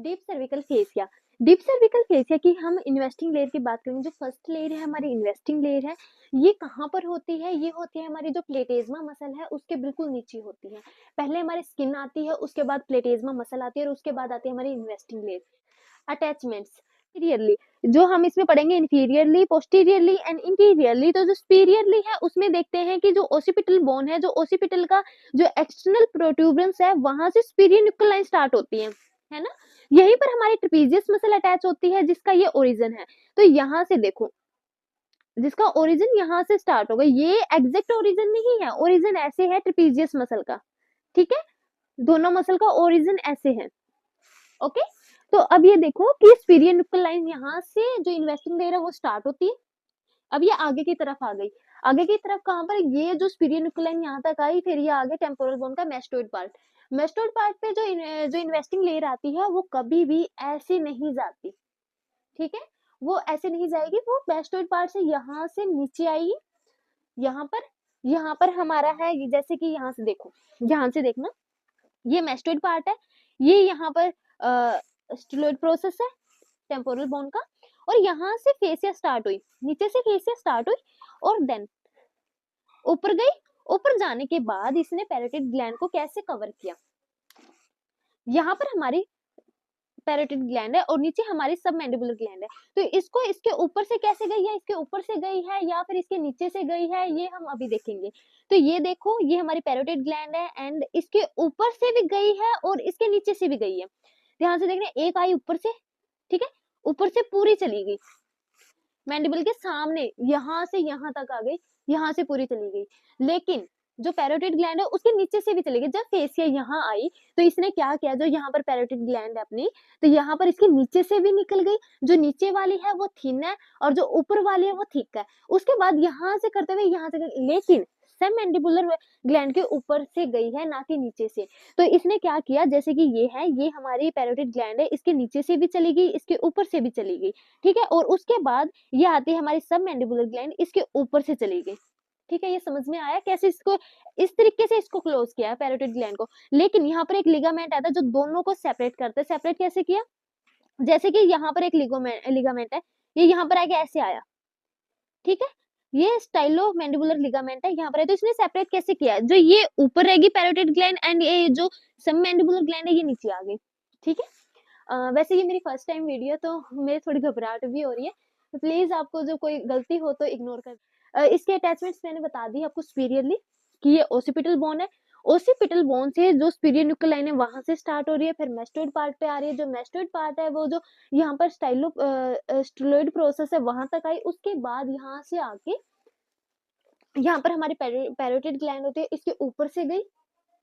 Deep cervical fascia. Deep cervical fascia की हम investing layer की बात करेंगे, जो फर्स्ट लेयर है हमारी इन्वेस्टिंग लेयर है, ये कहाँ पर होती है? ये होती है हमारी जो प्लेटेज्मा मसल है उसके बिल्कुल नीचे होती है। पहले हमारी स्किन आती है, उसके बाद प्लेटेज्मा मसल आती है और उसके बाद आती है हमारी इन्वेस्टिंग लेयर। अटैचमेंट्स इंटीरियरली, जो हम इसमें पढ़ेंगे इंफीरियरली, पोस्टीरियरली एंड इंटीरियरली। तो जो सुपीरियरली है उसमें देखते हैं कि जो ओसिपिटल बोन है, जो ओसिपिटल का जो एक्सटर्नल प्रोट्यूबरेंस है, वहां से सुपीरियर न्यूक्लियर लाइन स्टार्ट होती है ना। यहीं पर हमारी ट्रेपेजियस मसल अटैच होती है, जिसका ये ओरिजिन है। तो यहाँ से देखो, जिसका ओरिजिन यहाँ से स्टार्ट होगा, ये एग्जैक्ट ओरिजिन नहीं है, ओरिजिन ऐसे है ट्रेपेजियस मसल का, ठीक है। दोनों मसल का ओरिजिन ऐसे है, ओके। तो अब ये देखो कि सुपीरियर न्यूक्लियर लाइन यहाँ से जो इन्वेस्टिंग लेयर है वो स्टार्ट होती है। अब ये आगे की तरफ आ गई, आगे की तरफ कहाँ पर? ये जो सुपीरियर न्यूक्लियर लाइन यहाँ तक आई, फिर ये आगे टेम्पोरल बोन का मेस्टोइड पार्ट। मेस्टोइड पार्ट पे जो इन्वेस्टिंग लेयर आती है वो कभी भी ऐसे नहीं जाती, ठीक है। वो ऐसे नहीं जाएगी, वो मेस्टोइड पार्ट से यहाँ से नीचे आएगी। यहाँ पर हमारा है, जैसे कि यहाँ से देखो, ध्यान से देखना, ये मेस्टोइड पार्ट है, ये यहाँ पर स्टिलोइड प्रोसेस है टेम्पोरल बोन का, और यहाँ से फेसिया स्टार्ट हुई, नीचे से फेसिया स्टार्ट हुई और देन ऊपर गई। ऊपर जाने के बाद इसने पैरोटिड ग्लैंड को कैसे कवर किया? यहाँ पर हमारी पैरोटिड ग्लैंड है और नीचे हमारी सबमैंडिबुलर ग्लैंड है। तो इसको इसके ऊपर से कैसे गई है? इसके ऊपर से गई है या फिर इसके नीचे से गई है, ये हम अभी देखेंगे। तो ये देखो, ये हमारी पैरोटिड ग्लैंड है एंड इसके ऊपर से भी गई है और इसके नीचे से भी गई है। ध्यान से देखना, एक आई ऊपर से, ठीक है, ऊपर से पूरी चली गई मैंडिबल के सामने, यहाँ से यहाँ तक आ गई, यहाँ से पूरी चली गई। लेकिन जो पैरोटिड ग्लैंड है उसके नीचे से भी चली गई। जब फेसिया यहाँ आई तो इसने क्या किया, जो यहाँ पर पैरोटिड ग्लैंड है अपनी, तो यहाँ पर इसके नीचे से भी निकल गई। जो नीचे वाली है वो थिन है और जो ऊपर वाली है वो थिक है। उसके बाद यहाँ से करते हुए यहाँ से लेकिन सबमैंडिबुलर ग्लैंड के ऊपर से गई है, ना कि नीचे से। तो इसने क्या किया, जैसे कि ये है, ये हमारी पैरोटिड ग्लैंड है, इसके नीचे से भी चली गई, इसके ऊपर से भी चली गई, ठीक है। और उसके बाद ये आती है हमारी सबमैंडिबुलर ग्लैंड, इसके ऊपर से चली गई, ठीक है। ये समझ में आया कैसे इसको इस तरीके से इसको क्लोज किया है पैरोटिड ग्लैंड को। लेकिन यहाँ पर एक लिगामेंट आता है जो दोनों को सेपरेट करता है। सेपरेट कैसे किया? जैसे कि यहाँ पर एक लिगामेंट है, ये यहाँ पर आके ऐसे आया, ठीक है। ये स्टाइलो मैंडिबुलर लिगामेंट है, यहाँ पर है। तो इसने सेपरेट कैसे किया? जो ये ऊपर रहेगी पैरोटिड ग्लैंड एंड ये जो सबमैंडिबुलर ग्लैंड है ये नीचे आ गई, ठीक है। वैसे ये मेरी फर्स्ट टाइम वीडियो, तो मेरी थोड़ी घबराहट भी हो रही है, तो प्लीज आपको जो कोई गलती हो तो इग्नोर कर। इसके अटैचमेंट्स मैंने बता दी आपको सुपीरियरली कि ये ओसिपिटल बोन है। ओसिपिटल बोन से जो सुपीरियर न्यूक्लियर लाइन है वहां से स्टार्ट हो रही है, फिर मेस्टोइड पार्ट पे आ रही है। जो मेस्टोइड पार्ट है वो जो यहाँ पर स्टिलोइड प्रोसेस है वहां तक आई। उसके बाद यहाँ से आके यहाँ पर हमारी पैरोटिड ग्लैंड होती है, इसके ऊपर से गई,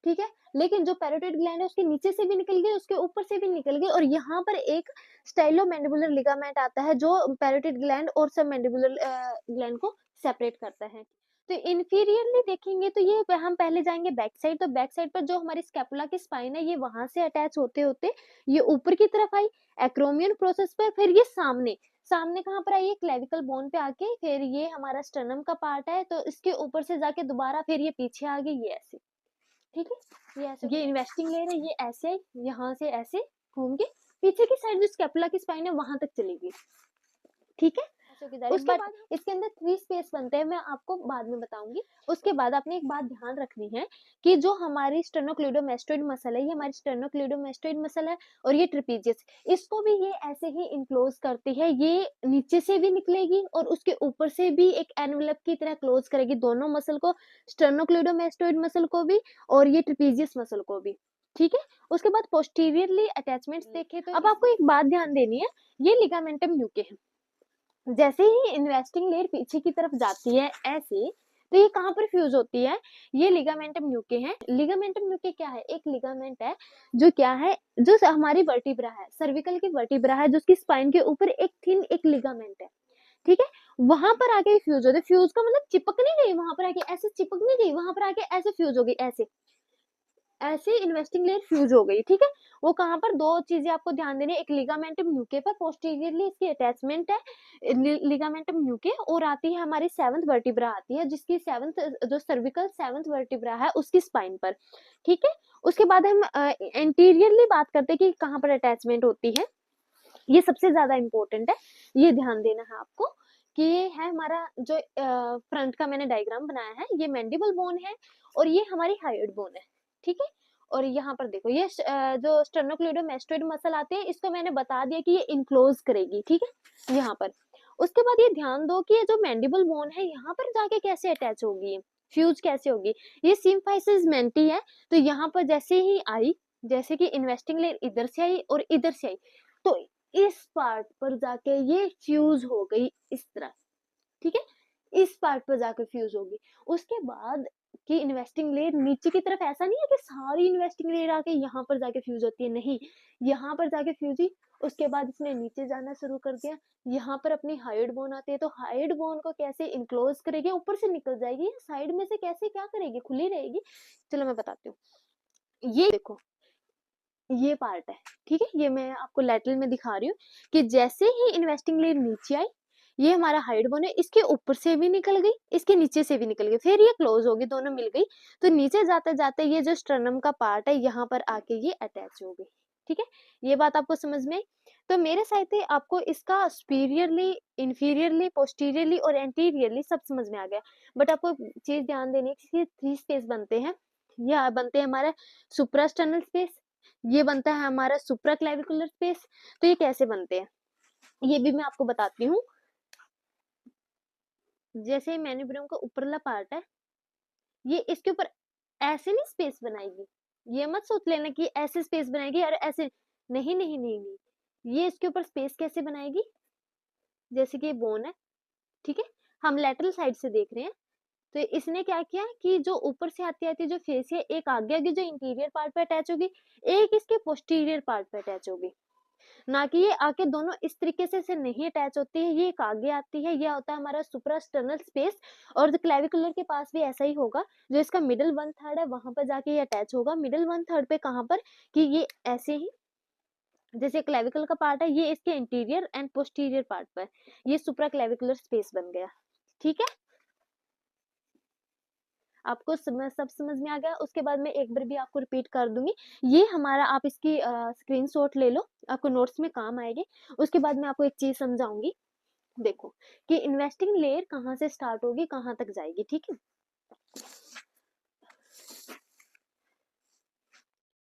ठीक है। लेकिन जो पैरोटिड ग्लैंड है उसके नीचे से भी निकल गई, उसके ऊपर से भी निकल गई, और यहाँ पर एक स्टाइलोमैंडिबुलर लिगामेंट आता है जो पैरोटिड ग्लैंड और सबमैंडिबुलर ग्लैंड को सेपरेट करता है। तो इंफीरियरली देखेंगे तो ये हम पहले जाएंगे बैक साइड। तो बैक साइड पर जो हमारी स्कैपुला की स्पाइन है ये वहां से अटैच होते होते ये ऊपर की तरफ आई एक्रोमियन प्रोसेस पर, फिर ये सामने सामने कहाँ पर आई? ये क्लेविकल बोन पे आके, फिर ये हमारा स्टर्नम का पार्ट है, तो इसके ऊपर से जाके दोबारा फिर ये पीछे आ गई, ये ऐसे, ठीक है। ये इन्वेस्टिंग लेयर है, ये ऐसे यहाँ से ऐसे घूम के पीछे की साइड जो स्कैपुला की स्पाइन है वहां तक चली गई, ठीक है। उसके बाद इसके अंदर 3 स्पेस बनते हैं, मैं आपको बाद में बताऊंगी। उसके बाद आपने एक बात ध्यान रखनी है कि जो हमारी स्टेर्नोक्लेडोमास्टोइड मसल है, ये हमारी स्टेर्नोक्लेडोमास्टोइड मसल है और ये ट्रेपेजियस, इसको भी ये ऐसे ही इनक्लोज करती है। ये नीचे से भी निकलेगी और उसके ऊपर से भी एक एनवेलप की तरह क्लोज करेगी दोनों मसल को, स्टेर्नोक्लेडोमास्टोइड मसल को भी और ये ट्रेपेजियस मसल को भी, ठीक है। उसके बाद पोस्टीरियरली अटैचमेंट्स देखे तो अब आपको एक बात ध्यान देनी है, ये लिगामेंटम न्यूके है। जैसे ही इन्वेस्टिंग लेयर पीछे की तरफ जाती है ऐसे, तो ये कहाँ पर फ्यूज होती है? ये लिगामेंटम न्यूके है। लिगामेंटम न्यूके क्या है? एक लिगामेंट है जो क्या है, जो हमारी वर्टिब्रा है, सर्विकल की वर्टिब्रा है, जो उसकी स्पाइन के ऊपर एक थिन एक लिगामेंट है, ठीक है। वहां पर आके फ्यूज होते, फ्यूज का मतलब चिपक नहीं गई, वहां पर आके ऐसे चिपक नहीं गई, वहां पर आके ऐसे फ्यूज हो गई, ऐसे ऐसे इन्वेस्टिंग लेयर फ्यूज हो गई, ठीक है। वो कहाँ पर, दो चीजें आपको ध्यान देनी है, एक लिगामेंटम न्यूके पर पोस्टीरियरली इसकी अटैचमेंट है लिगामेंटम न्यूके, और आती है हमारी सेवंथ वर्टिब्रा आती है, जिसकी सेवंथ जो सर्विकल सेवंथ वर्टिब्रा है उसकी स्पाइन पर, ठीक है। उसके बाद हम एंटीरियरली बात करते हैं कि कहाँ पर अटैचमेंट होती है, ये सबसे ज्यादा इंपॉर्टेंट है, ये ध्यान देना है आपको कि ये है हमारा जो फ्रंट का मैंने डायग्राम बनाया है, ये मैंडिबल बोन है और ये हमारी हाइड बोन है, ठीक है। और यहाँ पर देखो ये जो स्टर्नोक्लेडोमास्टोइड मसल आते हैं, इसको मैंने बता दिया कि ये इनक्लोज करेगी, ठीक है, यहाँ पर। उसके बाद ये ध्यान दो कि ये जो मैंडिबल बोन है यहाँ पर जाके कैसे अटैच होगी, फ्यूज कैसे होगी। ये सिम्फाइसिस मेंटी है, तो यहाँ पर जैसे ही आई, जैसे कि इन्वेस्टिंग लेयर इधर से आई और इधर से आई, तो इस पार्ट पर जाके ये फ्यूज हो गई इस तरह, ठीक है, इस पार्ट पर जाके फ्यूज होगी। उसके बाद की इन्वेस्टिंग लेयर नीचे की तरफ, ऐसा नहीं है कि सारी इन्वेस्टिंग लेयर आके यहाँ पर जाके फ्यूज होती है, नहीं, यहाँ पर जाके फ्यूज हुई, उसके बाद इसने नीचे जाना शुरू कर दिया, यहाँ पर अपनी हाइड बोन आती है, तो हाइड बोन को कैसे इनक्लोज करेगी, ऊपर से निकल जाएगी, साइड में से कैसे क्या करेगी, खुली रहेगी। चलो मैं बताती हूँ, ये देखो ये पार्ट है, ठीक है, ये मैं आपको लेटरल में दिखा रही हूँ कि जैसे ही इन्वेस्टिंग लेयर नीचे आई, ये हमारा हाइड बोन है, इसके ऊपर से भी निकल गई, इसके नीचे से भी निकल गई, फिर ये क्लोज होगी, दोनों मिल गई, तो नीचे जाते जाते ये जो स्टर्नम का पार्ट है यहाँ पर आके ये अटैच हो गई, ठीक है। ये बात आपको समझ में आई। तो मेरे साइड से आपको इसका सुपीरियरली, इंफीरियरली, पोस्टीरियरली और एंटीरियरली सब समझ में आ गया, बट आपको चीज ध्यान देनी है कि 3 स्पेस बनते हैं, या बनते हैं हमारा सुप्रास्टर्नल स्पेस, ये बनता है हमारा सुप्राक्लेविकुलर स्पेस। तो ये कैसे बनते हैं ये भी मैं आपको बताती हूँ। जैसे मैन्युब्रियम का ऊपरला पार्ट है, ये इसके ऊपर ऐसे नहीं स्पेस बनाएगी, ये मत सोच लेना कि ऐसे स्पेस बनाएगी और ऐसे, नहीं नहीं नहीं नहीं, ये इसके ऊपर स्पेस कैसे बनाएगी, जैसे कि ये बोन है, ठीक है, हम लेटरल साइड से देख रहे हैं, तो इसने क्या किया कि जो ऊपर से आती आती जो फेस है, एक आगे आगे जो इंटीरियर पार्ट पे अटैच होगी, एक इसके पोस्टीरियर पार्ट पे अटैच होगी, ना कि ये आके दोनों इस तरीके से नहीं अटैच होती है, ये एक आगे आती है, ये होता है हमारा सुप्रास्टर्नल स्पेस, और जो क्लेविकुलर के पास भी ऐसा ही होगा, जो इसका मिडिल 1/3 है वहां पर जाके ये अटैच होगा, मिडिल 1/3 पे कहां पर, कि ये ऐसे ही, जैसे क्लेविकल का पार्ट है, ये इसके इंटीरियर एंड पोस्टीरियर पार्ट पर, ये सुप्रा क्लेविकुलर स्पेस बन गया, ठीक है। आपको सब समझ में आ गया। उसके बाद मैं एक बार भी आपको रिपीट कर दूंगी, ये हमारा, आप इसकी स्क्रीनशॉट ले लो, आपको नोट्स में काम आएगी। उसके बाद मैं आपको एक चीज समझाऊंगी, देखो कि इन्वेस्टिंग लेयर कहाँ से स्टार्ट होगी कहाँ तक जाएगी, ठीक है।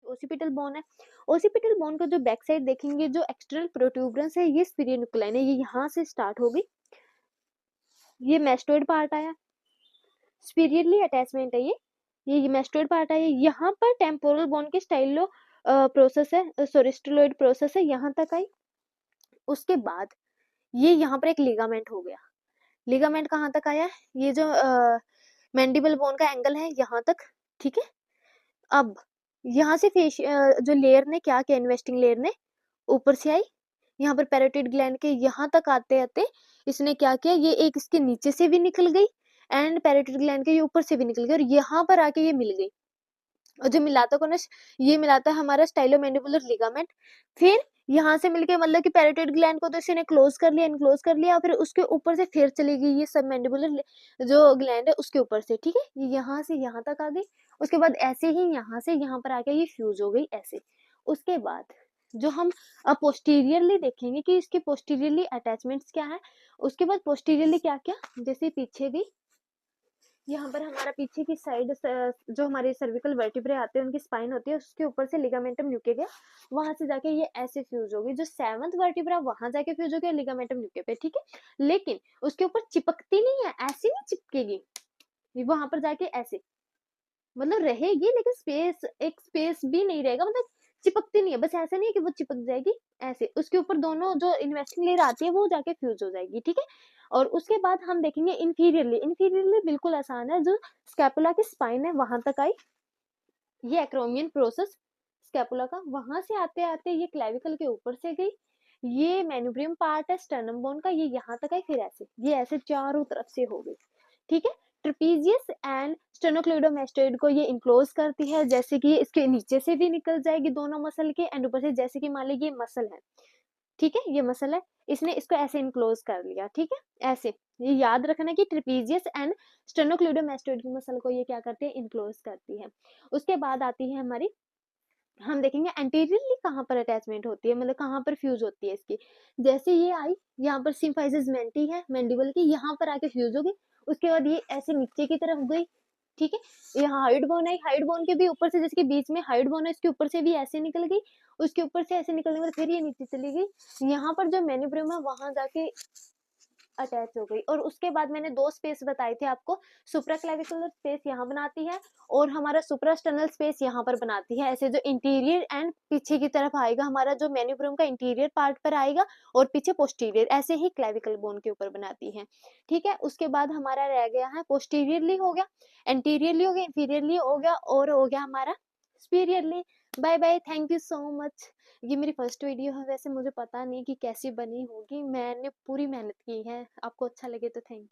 ओसिपिटल बोन है, ओसिपिटल बोन का जो बैक साइड देखेंगे, जो एक्सटर्नल प्रोट्यूबरेंस है, ये स्पीरियोनुक्लाइन है, ये यहाँ से स्टार्ट होगी, ये मेस्टोइड पार्ट आया, स्पीरियरली अटैचमेंट है ये मेस्टोइड पार्ट है, यहाँ पर टेम्पोरल बोन के स्टाइलो प्रोसेस है, सॉरी स्टिलोइड प्रोसेस है, यहाँ तक आई। उसके बाद ये यहाँ पर एक लिगामेंट हो गया, लिगामेंट कहाँ तक आया, ये जो मैंडिबल बोन का एंगल है यहाँ तक, ठीक है। अब यहाँ से फेस जो लेयर ने क्या किया, इन्वेस्टिंग लेयर ने ऊपर से आई, यहाँ पर पैरोटिड ग्लैंड के यहाँ तक आते आते इसने क्या किया, ये एक इसके नीचे से भी निकल गई एंड पैरोटिड ग्लैंड के ऊपर से भी निकल गई, और यहाँ पर आके ये मिल गई, और जो मिलाता कौन है, ये मिलाता है हमारा स्टाइलोमैंडिबुलर लिगामेंट। फिर यहाँ से मिलके, मतलब कि पैरोटिड ग्लैंड को तो इसने क्लोज कर लिया, इनक्लोज कर लिया, फिर उसके ऊपर से फिर चली गई ये सब मैंडिबुलर जो ग्लैंड है उसके ऊपर से, ठीक है, ये यहाँ से यहाँ तक आ गई। उसके बाद ऐसे ही यहाँ से यहाँ पर आके ये फ्यूज हो गई ऐसे। उसके बाद जो हम अब पोस्टीरियरली देखेंगे कि इसके पोस्टीरियरली अटैचमेंट्स क्या है। उसके बाद पोस्टीरियरली क्या क्या, जैसे पीछे गई, यहाँ पर हमारा पीछे की साइड जो हमारे सर्विकल वर्टिब्रे आते हैं, उनकी स्पाइन होती है, उसके ऊपर से लिगामेंटम न्यूके गया, वहां से जाके ये ऐसे फ्यूज होगी, जो 7th वर्टिब्रा वहां जाके फ्यूज हो गया लिगामेंटम न्यूके पे, ठीक है। लेकिन उसके ऊपर चिपकती नहीं है, ऐसे नहीं चिपकेगी, वहां पर जाके ऐसे, मतलब रहेगी लेकिन स्पेस, एक स्पेस भी नहीं रहेगा, मतलब चिपकती नहीं है, बस ऐसा नहीं है कि वो चिपक जाएगी, ऐसे उसके ऊपर दोनों जो इन्वेस्टिंग लेयर आती है वो जाके फ्यूज हो जाएगी, ठीक है। और उसके बाद हम देखेंगे इंफीरियरली, इंफीरियरली बिल्कुल आसान है, जो स्कैपुला की स्पाइन है वहां तक आई, ये एक्रोमियन प्रोसेस स्कैपुला का, वहां से आते आते ये क्लेविकल के ऊपर से गई, ये मैन्युब्रियम पार्ट है स्टर्नम बोन का, ये यहाँ तक आई, फिर ऐसे ये ऐसे चारों तरफ से हो गई, ठीक है। ट्रेपीजियस एंड स्टेनोक्लेडोमास्टोइड को ये इनक्लोज करती है, जैसे कि इसके नीचे से भी निकल जाएगी दोनों मसल के, एंड ऊपर से जैसे कि मान लीजिए ये मसल है, ठीक है, ये मसल है, इसने इसको ऐसे इनक्लोज कर लिया, ठीक है, ऐसे। ये याद रखना कि ट्रेपीजियस एंड स्टेनोक्लेडोमास्टोइड की मसल को ये क्या करती है, इनक्लोज करती है। उसके बाद आती है हमारी, हम देखेंगे एंटीरियरली कहाँ पर अटैचमेंट होती है, मतलब कहाँ पर फ्यूज होती है इसकी। जैसे ये आई, यहाँ पर सिम्फाइसिस मेंटी है मैंडिबल की, यहाँ पर आके फ्यूज हो गई, उसके बाद ये ऐसे नीचे की तरफ गई, ठीक है, यहाँ हाइड बोन है, हाइड बोन के भी ऊपर से, जैसे कि बीच में हाइड बोन है, इसके ऊपर से भी ऐसे निकल गई, उसके ऊपर से ऐसे निकलने के बाद फिर ये नीचे चली गई, यहाँ पर जो मेनिब्रियम है वहां जाके अटैच हो गई। और उसके बाद मैंने 2 स्पेस बताए थे आपको, सुप्राक्लेविकुलर स्पेस यहाँ बनाती है और हमारा सुप्रास्टर्नल स्पेस यहाँ पर बनाती है। ऐसे जो इंटीरियर एंड पीछे की तरफ आएगा हमारा, जो मेनिब्रियम का इंटीरियर पार्ट पर आएगा और पीछे पोस्टीरियर, ऐसे ही क्लेविकल बोन के ऊपर बनाती है, ठीक है। उसके बाद हमारा रह गया है, पोस्टीरियरली हो गया, एंटीरियरली हो गया, इंफीरियरली हो गया, और हो गया हमारा superiorly. Bye bye, thank you so much. ये मेरी फर्स्ट वीडियो है, वैसे मुझे पता नहीं कि कैसी बनी होगी, मैंने पूरी मेहनत की है। आपको अच्छा लगे तो थैंक